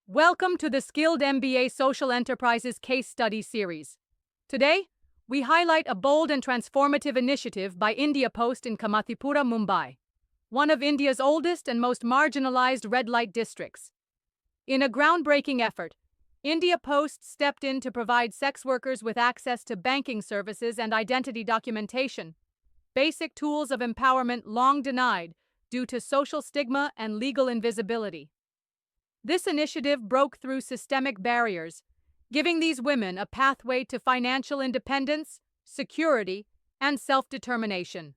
Welcome to the Skilled MBA Social Enterprises Case Study Series. Today, we highlight a bold and transformative initiative by India Post in Kamathipura, Mumbai, one of India's oldest and most marginalized red light districts. In a groundbreaking effort, India Post stepped in to provide sex workers with access to banking services and identity documentation, basic tools of empowerment long denied due to social stigma and legal invisibility. This initiative broke through systemic barriers, giving these women a pathway to financial independence, security, and self-determination.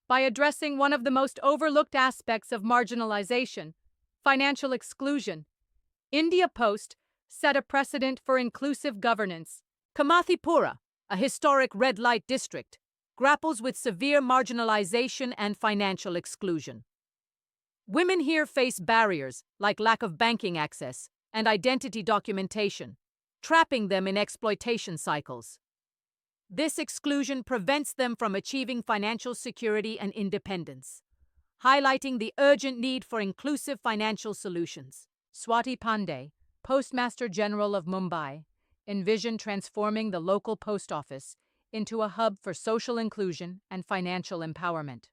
By addressing one of the most overlooked aspects of marginalization, financial exclusion, India Post set a precedent for inclusive governance. Kamathipura, a historic red light district, grapples with severe marginalization and financial exclusion. Women here face barriers like lack of banking access and identity documentation, trapping them in exploitation cycles. This exclusion prevents them from achieving financial security and independence, highlighting the urgent need for inclusive financial solutions. Swati Pandey, Postmaster General of Mumbai, envisioned transforming the local post office into a hub for social inclusion and financial empowerment.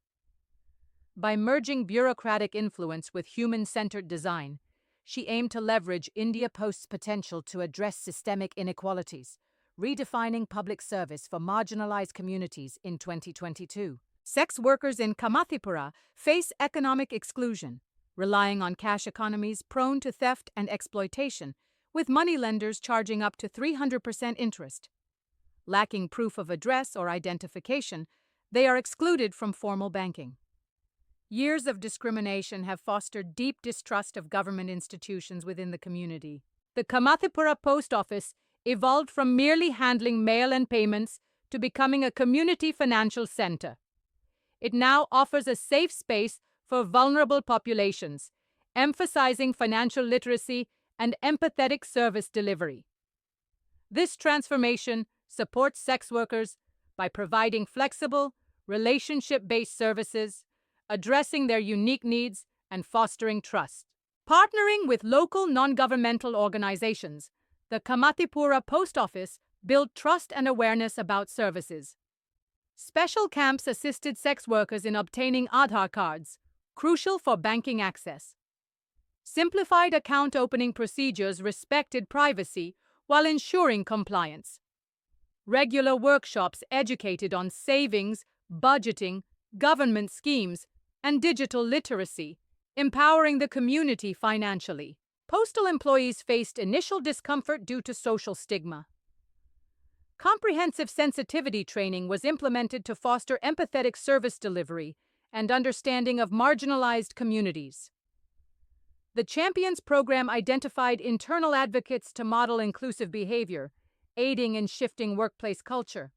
By merging bureaucratic influence with human-centered design, she aimed to leverage India Post's potential to address systemic inequalities, redefining public service for marginalized communities in 2022. Sex workers in Kamathipura face economic exclusion, relying on cash economies prone to theft and exploitation, with moneylenders charging up to 300% interest. Lacking proof of address or identification, they are excluded from formal banking. Years of discrimination have fostered deep distrust of government institutions within the community. The Kamathipura post office evolved from merely handling mail and payments to becoming a community financial center. It now offers a safe space for vulnerable populations, emphasizing financial literacy and empathetic service delivery. This transformation supports sex workers by providing flexible, relationship-based services, addressing their unique needs, and fostering trust. Partnering with local non-governmental organizations, the Kamathipura Post Office built trust and awareness about services. Special camps assisted sex workers in obtaining Aadhaar cards, crucial for banking access. Simplified account opening procedures respected privacy while ensuring compliance. Regular workshops educated on savings, budgeting, government schemes, and digital literacy, empowering the community financially. Postal employees faced initial discomfort due to social stigma. Comprehensive sensitivity training was implemented to foster empathetic service delivery and understanding of marginalized communities. The Champions program identified internal advocates to model inclusive behavior, aiding in shifting workplace culture.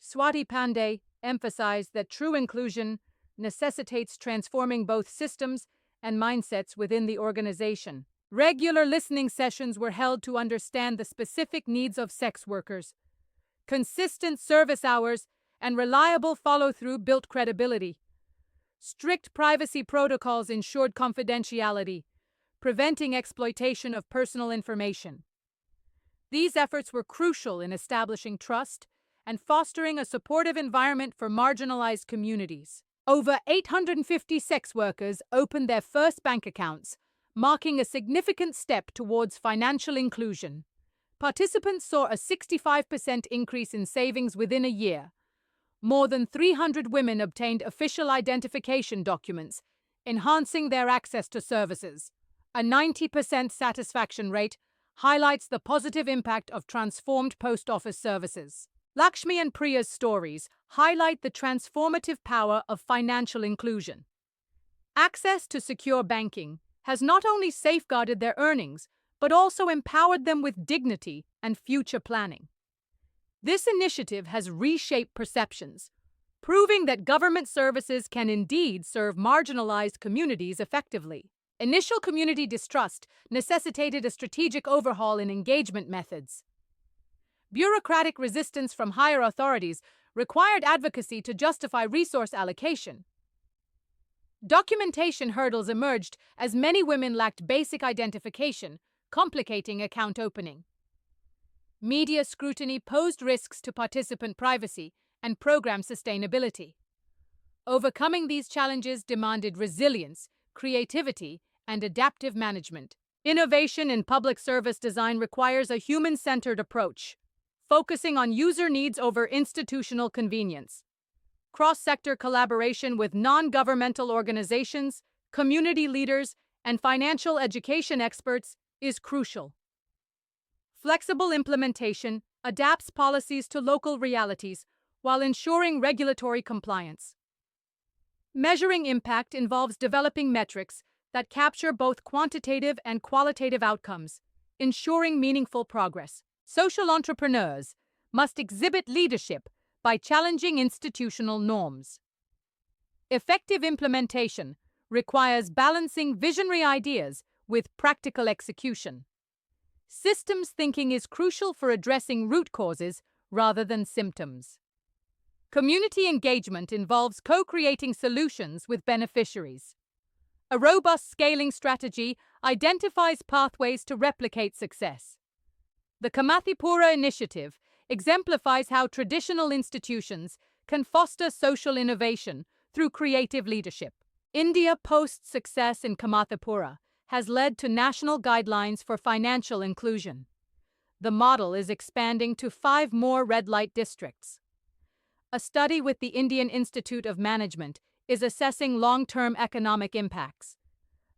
Swati Pandey emphasized that true inclusion necessitates transforming both systems and mindsets within the organization. Regular listening sessions were held to understand the specific needs of sex workers. Consistent service hours and reliable follow-through built credibility. Strict privacy protocols ensured confidentiality, preventing exploitation of personal information. These efforts were crucial in establishing trust and fostering a supportive environment for marginalized communities. Over 850 sex workers opened their first bank accounts, marking a significant step towards financial inclusion. Participants saw a 65% increase in savings within a year. More than 300 women obtained official identification documents, enhancing their access to services. A 90% satisfaction rate highlights the positive impact of transformed post office services. Lakshmi and Priya's stories highlight the transformative power of financial inclusion. Access to secure banking has not only safeguarded their earnings, but also empowered them with dignity and future planning. This initiative has reshaped perceptions, proving that government services can indeed serve marginalized communities effectively. Initial community distrust necessitated a strategic overhaul in engagement methods. Bureaucratic resistance from higher authorities required advocacy to justify resource allocation. Documentation hurdles emerged as many women lacked basic identification, complicating account opening. Media scrutiny posed risks to participant privacy and program sustainability. Overcoming these challenges demanded resilience, creativity, and adaptive management. Innovation in public service design requires a human-centered approach, focusing on user needs over institutional convenience. Cross-sector collaboration with non-governmental organizations, community leaders, and financial education experts is crucial. Flexible implementation adapts policies to local realities while ensuring regulatory compliance. Measuring impact involves developing metrics that capture both quantitative and qualitative outcomes, ensuring meaningful progress. Social entrepreneurs must exhibit leadership by challenging institutional norms. Effective implementation requires balancing visionary ideas with practical execution. Systems thinking is crucial for addressing root causes rather than symptoms. Community engagement involves co-creating solutions with beneficiaries. A robust scaling strategy identifies pathways to replicate success. The Kamathipura initiative exemplifies how traditional institutions can foster social innovation through creative leadership. India post-success in Kamathipura has led to national guidelines for financial inclusion. The model is expanding to 5 more red light districts. A study with the Indian Institute of Management is assessing long-term economic impacts.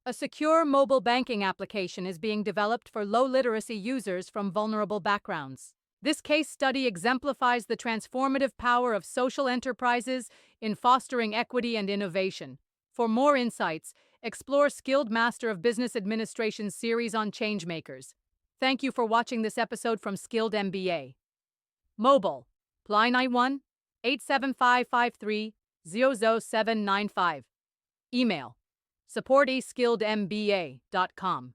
A secure mobile banking application is being developed for low-literacy users from vulnerable backgrounds. This case study exemplifies the transformative power of social enterprises in fostering equity and innovation. For more insights, explore Skilled Master of Business Administration series on changemakers. Thank you for watching this episode from Skilled MBA. Mobile, +91 87553 00795. Email, support@skilledmba.com.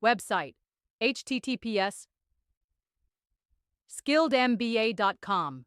Website, https://skilledmba.com.